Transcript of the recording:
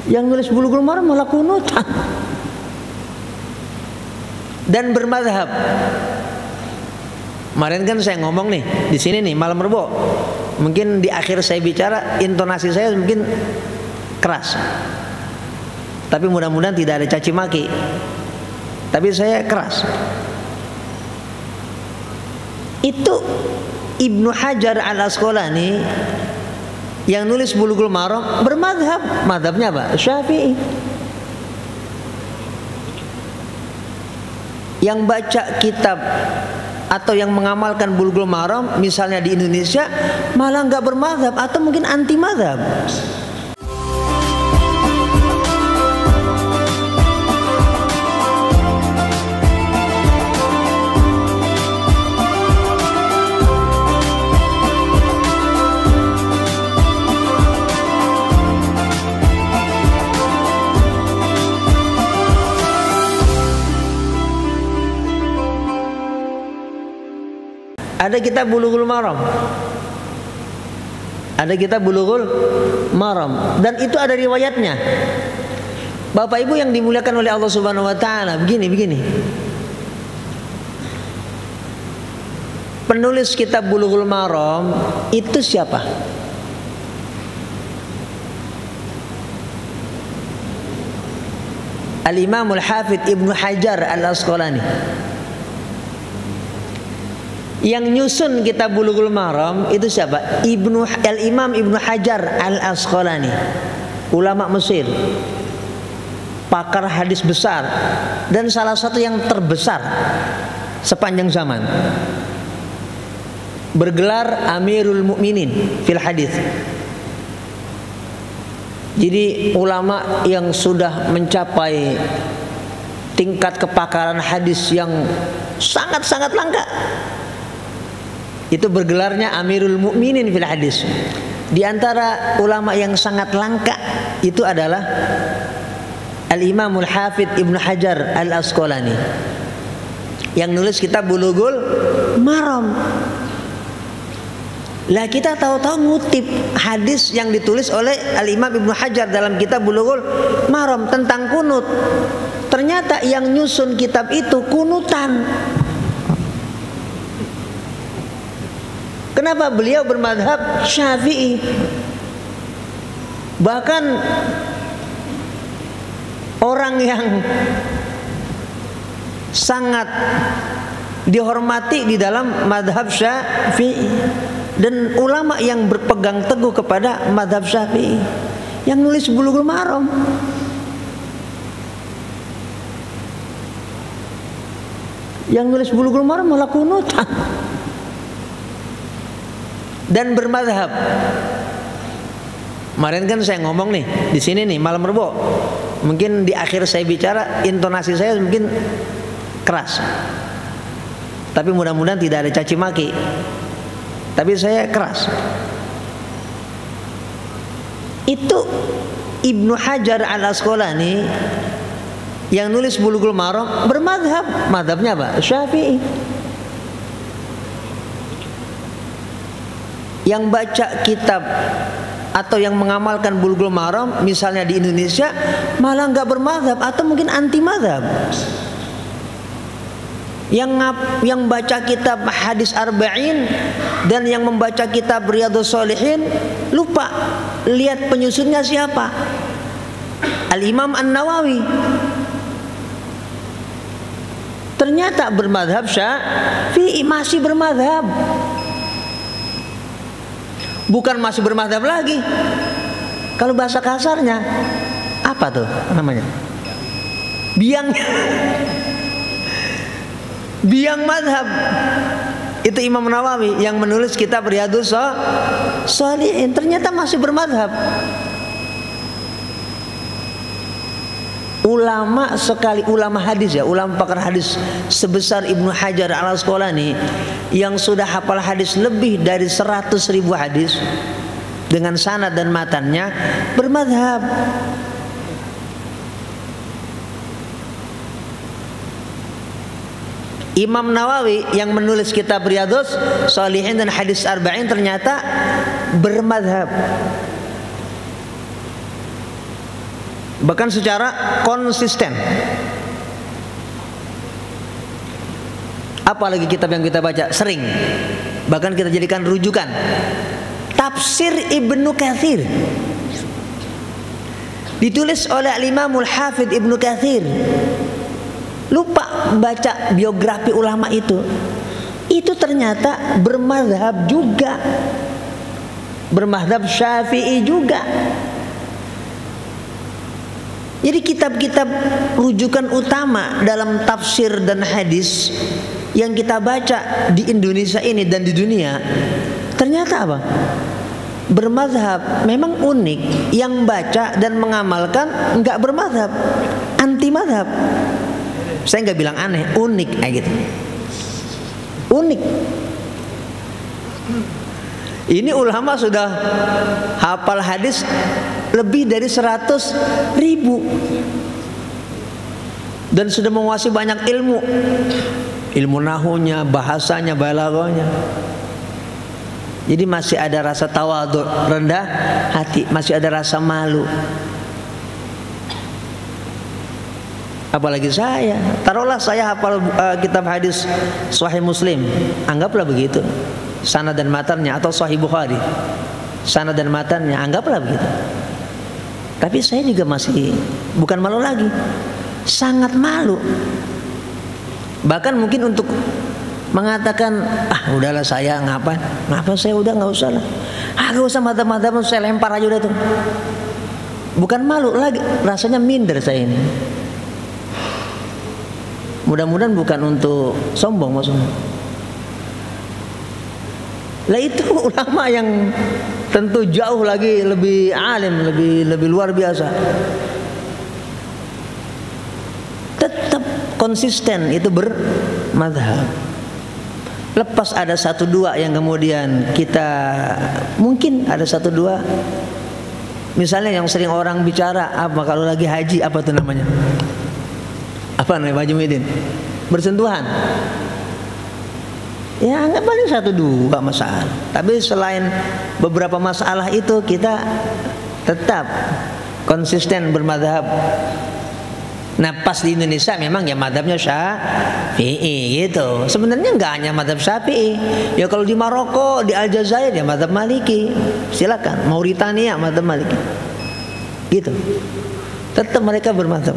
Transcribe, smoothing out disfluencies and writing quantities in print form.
Yang nulis Bulughul Maram malah kunutan dan bermadhab. Kemarin kan saya ngomong nih di sini nih malam Rebo. Mungkin di akhir saya bicara intonasi saya mungkin keras. Tapi mudah-mudahan tidak ada caci maki. Tapi saya keras. Itu Ibnu Hajar Al-Asqalani yang nulis Bulughul Maram bermadhab. Madhabnya apa? Syafi'i. Yang baca kitab atau yang mengamalkan Bulughul Maram misalnya di Indonesia malah nggak bermadhab atau mungkin anti madhab. Ada kitab Bulughul Maram. Ada kitab Bulughul Maram dan itu ada riwayatnya. Bapak Ibu yang dimuliakan oleh Allah Subhanahu wa taala, begini. Penulis kitab Bulughul Maram itu siapa? Al-Imamul Hafidz Ibnu Hajar Al-Asqalani. Yang nyusun kitab Bulughul Maram itu siapa? Al-Imam Ibnu Hajar Al-Asqalani, ulama Mesir, pakar hadis besar dan salah satu yang terbesar sepanjang zaman. Bergelar Amirul Mukminin fil hadis. Jadi ulama yang sudah mencapai tingkat kepakaran hadis yang sangat-sangat langka. Itu bergelarnya Amirul Mukminin fil hadis. Di antara ulama yang sangat langka itu adalah Al-Imamul Hafidz Ibnu Hajar Al-Asqalani yang nulis kitab Bulughul Maram. Lah kita tahu-tahu ngutip hadis yang ditulis oleh Al-Imam Ibnu Hajar dalam kitab Bulughul Maram tentang kunut. Ternyata yang nyusun kitab itu kunutan. Kenapa beliau bermadhab Syafi'i? Bahkan orang yang sangat dihormati di dalam madhab Syafi'i dan ulama yang berpegang teguh kepada madhab Syafi'i yang nulis Bulughul Maram. Yang nulis Bulughul Maram malah kunutan dan bermadhab. Kemarin kan saya ngomong nih di sini nih malam Rebo. Mungkin di akhir saya bicara intonasi saya mungkin keras. Tapi mudah-mudahan tidak ada caci maki. Tapi saya keras. Itu Ibnu Hajar Al-Asqalani yang nulis Bulughul Maram bermadhab. Madhabnya apa? Syafi'i. Yang baca kitab atau yang mengamalkan Bulughul Maram misalnya di Indonesia malah nggak bermadhab atau mungkin anti madhab. Yang baca kitab hadis arba'in dan yang membaca kitab Riyadhus Shalihin lupa lihat penyusunnya siapa? Al-Imam An-Nawawi. Ternyata bermadhab Syafi'i, masih bermadhab. Bukan masih bermadhab lagi. Kalau bahasa kasarnya apa tuh namanya? Biang. Biang madhab. Itu Imam Nawawi yang menulis kitab Riyadhus Shalihin. Ternyata masih bermadhab. Ulama sekali, ulama hadis ya, ulama pakar hadis sebesar Ibnu Hajar Al-Asqalani yang sudah hafal hadis lebih dari 100.000 hadis dengan sanad dan matannya bermadhab. Imam Nawawi yang menulis kitab Riyadhus Shalihin dan hadis arba'in ternyata bermadhab. bahkan secara konsisten. Apalagi kitab yang kita baca sering, bahkan kita jadikan rujukan, tafsir Ibnu Katsir, ditulis oleh Imamul Hafidz Ibnu Katsir. Lupa baca biografi ulama itu ternyata bermadzhab juga, bermadzhab Syafi'i juga. Jadi kitab-kitab rujukan utama dalam tafsir dan hadis yang kita baca di Indonesia ini dan di dunia, ternyata apa? Bermadzhab. Memang unik, yang baca dan mengamalkan enggak bermadzhab, anti mazhab. Saya nggak bilang aneh, unik kayak gitu. Unik. Ini ulama sudah hafal hadis lebih dari 100.000 dan sudah menguasai banyak ilmu, ilmu nahunya, bahasanya, balaghahnya. Jadi masih ada rasa tawadhu, rendah hati, masih ada rasa malu. Apalagi saya, taruhlah saya hafal kitab hadis Sahih Muslim, anggaplah begitu, sanad dan matannya, atau Sahih Bukhari, sanad dan matannya, anggaplah begitu. Tapi saya juga masih bukan malu lagi, sangat malu. Bahkan mungkin untuk mengatakan, udahlah saya ngapa saya udah nggak usah lah, nggak usah mata-mata, saya lempar aja udah tuh. Bukan malu lagi, rasanya minder saya ini. Mudah-mudahan bukan untuk sombong maksudnya. Lah itu ulama yang tentu jauh lagi lebih alim, lebih luar biasa. Tetap konsisten itu bermadzhab. Lepas ada satu dua yang kemudian kita mungkin ada satu dua, misalnya yang sering orang bicara apa kalau lagi haji, apa tuh namanya? Apa namanya Pak Jumidin? Bersentuhan. Ya nggak paling satu dua masalah. Tapi selain beberapa masalah itu kita tetap konsisten bermadzhab. Nah pas di Indonesia memang ya madzhabnya Syafi'i gitu. Sebenarnya nggak hanya madzhab Syafi'i. Ya kalau di Maroko, di Aljazair ya madzhab Maliki. Silakan. Mauritania madzhab Maliki. Gitu. Tetap mereka bermadzhab.